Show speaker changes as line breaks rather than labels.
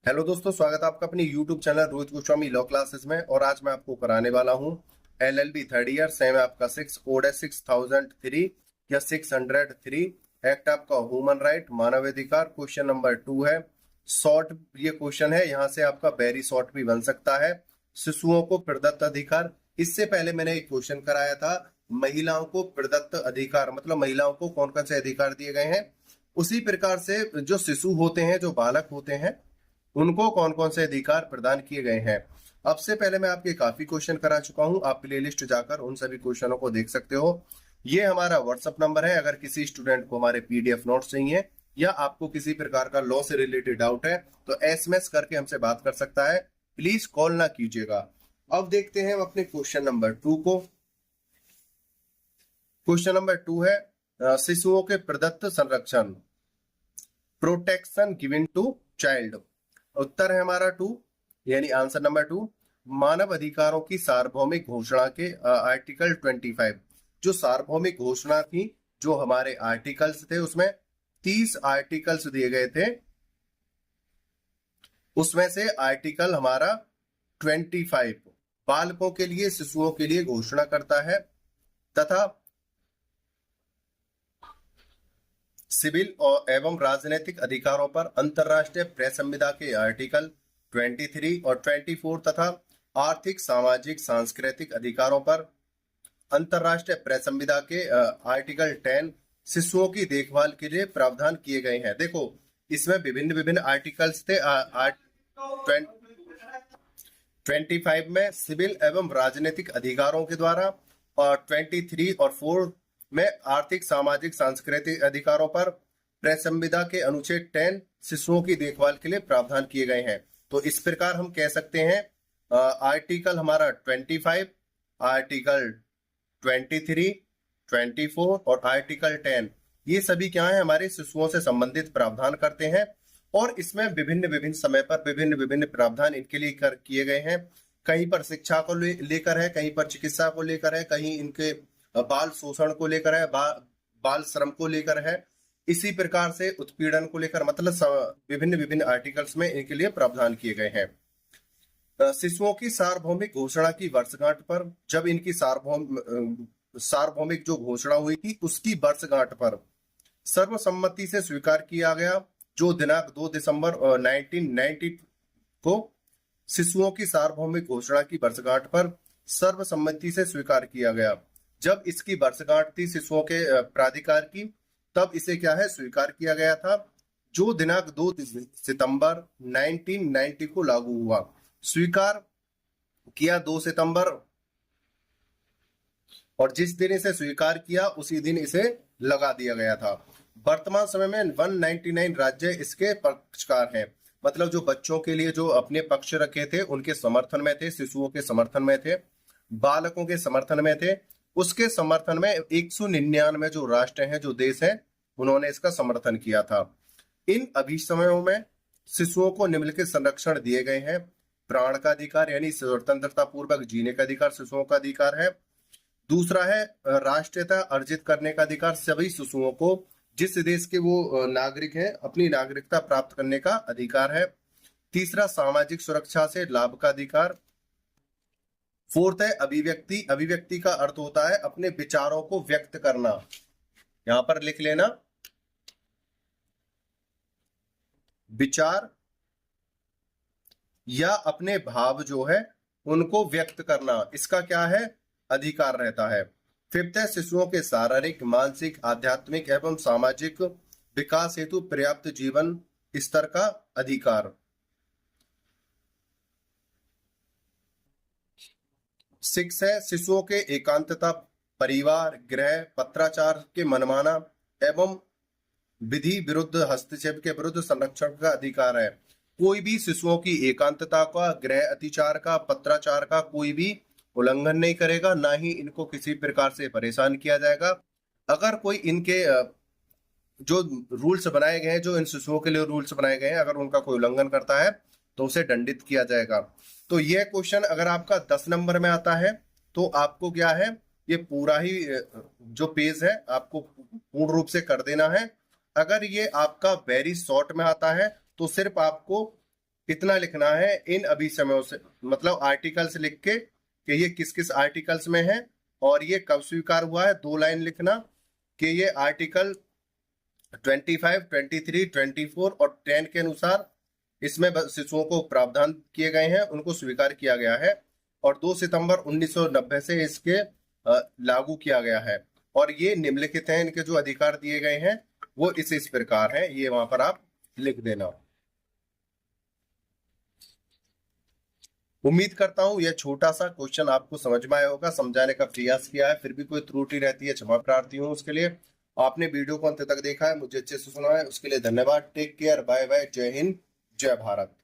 Hello दोस्तों, स्वागत है आपका अपने YouTube channel Rohit Goswami law classes में। और आज मैं आपको कराने वाला हूँ LLB थर्ड ईयर। सेम आपका 6 कोड है 6003 या 603। एक्ट आपका ह्यूमन राइट मानव अधिकार। क्वेश्चन नंबर 2 है। शॉर्ट ये क्वेश्चन है, यहाँ से आपका वेरी शॉर्ट भी बन सकता है। शिशुओं को प्रदत्त अधिकार। इससे पहले मैंने एक क्वेश्चन कराया था, महिलाओं को प्रदत्त अधिकार मतलब महिलाओं को कौन कौन से अधिकार दिए गए हैं। उसी प्रकार से जो शिशु होते हैं, जो बालक होते हैं, उनको कौन कौन से अधिकार प्रदान किए गए हैं। अब से पहले मैं आपके काफी क्वेश्चन करा चुका हूं, आप प्लेलिस्ट जाकर उन सभी क्वेश्चनों को देख सकते हो। ये हमारा व्हाट्सएप नंबर है। अगर किसी स्टूडेंट को हमारे पीडीएफ नोट्स चाहिए या आपको किसी प्रकार का लॉ से रिलेटेड डाउट है तो एसएमएस करके हमसे बात कर सकता है, प्लीज कॉल ना कीजिएगा। अब देखते हैं हम अपने क्वेश्चन नंबर 2 को। क्वेश्चन नंबर 2 है शिशुओं के प्रदत्त संरक्षण, प्रोटेक्शन गिवन टू चाइल्ड। उत्तर है हमारा 2, यानी आंसर नंबर 2। मानव अधिकारों की सार्वभौमिक घोषणा के आर्टिकल 25, जो सार्वभौमिक घोषणा थी, जो हमारे आर्टिकल्स थे, उसमें 30 आर्टिकल्स दिए गए थे। उसमें से आर्टिकल हमारा 25 बालकों के लिए, शिशुओं के लिए घोषणा करता है, तथा सिविल और एवं राजनीतिक अधिकारों पर अंतर्राष्ट्रीय प्रेस संविधा के आर्टिकल 23 और 24 तथा आर्थिक सामाजिक सांस्कृतिक अधिकारों पर अंतर्राष्ट्रीय प्रेस संविधा के आर्टिकल 10 शिशुओं की देखभाल के लिए प्रावधान किए गए हैं। देखो, इसमें विभिन्न विभिन्न आर्टिकल्स थे। 25 में सिविल एवं राजनीतिक अधिकारों के द्वारा, और 23 और 4 में आर्थिक सामाजिक सांस्कृतिक अधिकारों पर प्रेस संविधा के अनुच्छेद 10 शिशुओं की देखभाल के लिए प्रावधान किए गए हैं। तो इस प्रकार हम कह सकते हैं आर्टिकल हमारा 25, आर्टिकल 23, 24 और आर्टिकल 10, ये सभी क्या है, हमारे शिशुओं से संबंधित प्रावधान करते हैं। और इसमें विभिन्न विभिन्न समय पर विभिन्न विभिन्न प्रावधान इनके लिए किए गए हैं। कहीं पर शिक्षा को लेकर है, कहीं पर चिकित्सा को लेकर है, कहीं इनके बाल शोषण को लेकर है, बाल श्रम को लेकर है, इसी प्रकार से उत्पीड़न को लेकर, मतलब विभिन्न विभिन्न आर्टिकल्स में इनके लिए प्रावधान किए गए हैं। शिशुओं की सार्वभौमिक घोषणा की वर्षगांठ पर, जब इनकी सार्वभौमिक जो घोषणा हुई थी उसकी वर्षगांठ पर सर्वसम्मति से स्वीकार किया गया, जो दिनांक 2 दिसंबर 1990 को शिशुओं की सार्वभौमिक घोषणा की वर्षगांठ पर सर्वसम्मति से स्वीकार किया गया। जब इसकी वर्षगांठ थी शिशुओं के प्राधिकार की, तब इसे क्या है, स्वीकार किया गया था, जो दिनांक 2 सितंबर 1990 को लागू हुआ। स्वीकार किया 2 सितंबर, और जिस दिन इसे स्वीकार किया उसी दिन इसे लगा दिया गया था। वर्तमान समय में 199 राज्य इसके पक्षकार हैं, मतलब जो बच्चों के लिए जो अपने पक्ष रखे थे, उनके समर्थन में थे, शिशुओं के समर्थन में थे, बालकों के समर्थन में थे। उसके समर्थन में 199 जो राष्ट्र हैं, जो देश हैं, उन्होंने इसका समर्थन किया था। इन अभिसमयों में शिशुओं को निम्नलिखित संरक्षण दिए गए हैं। प्राण का अधिकार, यानी स्वतंत्रता पूर्वक जीने का अधिकार शिशुओं का अधिकार है। दूसरा है राष्ट्रीयता अर्जित करने का अधिकार, सभी शिशुओं को जिस देश के वो नागरिक हैं अपनी नागरिकता प्राप्त करने का अधिकार है। तीसरा सामाजिक सुरक्षा से लाभ का अधिकार। फोर्थ है अभिव्यक्ति। अभिव्यक्ति का अर्थ होता है अपने विचारों को व्यक्त करना, यहां पर लिख लेना, विचार या अपने भाव जो है उनको व्यक्त करना, इसका क्या है, अधिकार रहता है। फिफ्थ है शिशुओं के शारीरिक, मानसिक, आध्यात्मिक एवं सामाजिक विकास हेतु पर्याप्त जीवन स्तर का अधिकार। 6 है शिशुओं के एकांतता, परिवार, गृह, पत्राचार के मनमाना एवं विधि विरुद्ध हस्तक्षेप के विरुद्ध संरक्षण का अधिकार है। कोई भी शिशुओं की एकांतता का, गृह अतिचार का, पत्राचार का कोई भी उल्लंघन नहीं करेगा, ना ही इनको किसी प्रकार से परेशान किया जाएगा। अगर कोई इनके जो रूल्स बनाए गए हैं, जो इन शिशुओं के लिए रूल्स बनाए गए हैं, अगर उनका कोई उल्लंघन करता है तो उसे दंडित किया जाएगा। तो यह क्वेश्चन अगर आपका 10 नंबर में आता है तो आपको क्या है, ये पूरा ही जो पेज है आपको पूर्ण रूप से कर देना है। अगर ये आपका वेरी शॉर्ट में आता है तो सिर्फ आपको इतना लिखना है इन अभिसमयों से, मतलब आर्टिकल्स लिख के कि ये किस किस आर्टिकल्स में है और ये कब स्वीकार हुआ है। 2 लाइन लिखना कि ये आर्टिकल 25, 23, 24 और 10 के अनुसार इसमें शिशुओं को प्रावधान किए गए हैं, उनको स्वीकार किया गया है और 2 सितंबर 1990 से इसके लागू किया गया है। और ये निम्नलिखित हैं, इनके जो अधिकार दिए गए हैं वो इस प्रकार हैं, ये वहां पर आप लिख देना। उम्मीद करता हूं यह छोटा सा क्वेश्चन आपको समझ में आया होगा, समझाने का प्रयास किया है, फिर भी कोई त्रुटि रहती है क्षमा प्रार्थी हूं उसके लिए। आपने वीडियो को अंत तक देखा है, मुझे अच्छे से सुना है, उसके लिए धन्यवाद। टेक केयर, बाय बाय, जय हिंद, जय भारत।